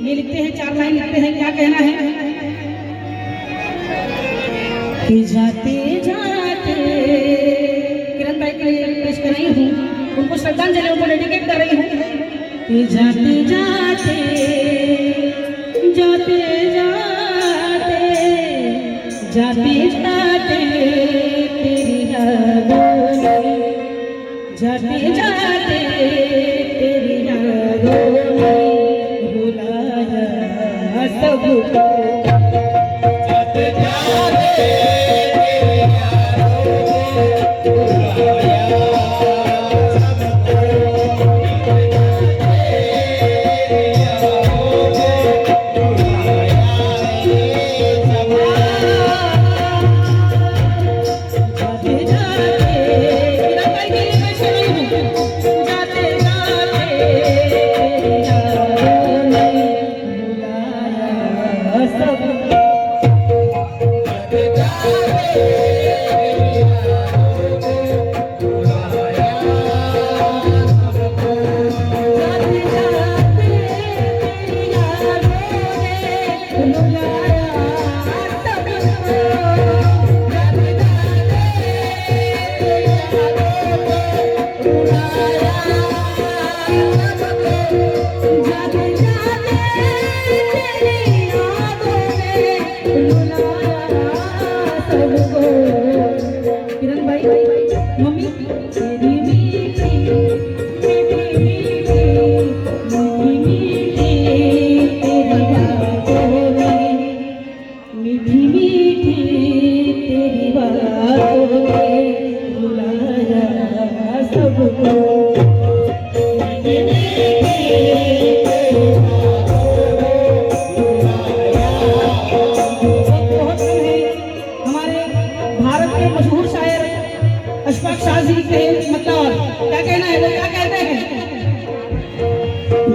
ये लिखते हैं, 4 लाइन लिखते हैं, क्या कहना है कि जाते जाते किरण भाई के लिए पेश कर रही हूँ, उनको श्रद्धांजलि, उनको डेडिकेट कर रही हूँ कि जाते जाते जाते जाते जाते जाते तेरी यादों में, जाते जाते तेरी यादों में भुलाया सबको।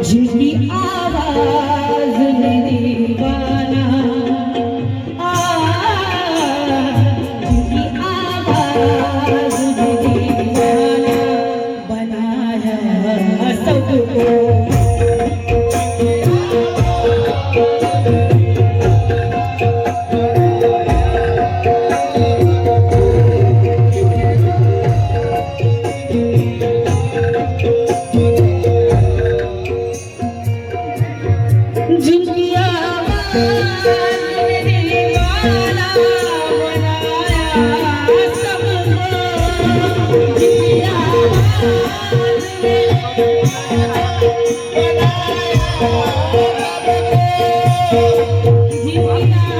जिसकी आवाज में दीवाना, जिसकी आवाज में दीवाना बनाया सबको। Thank you.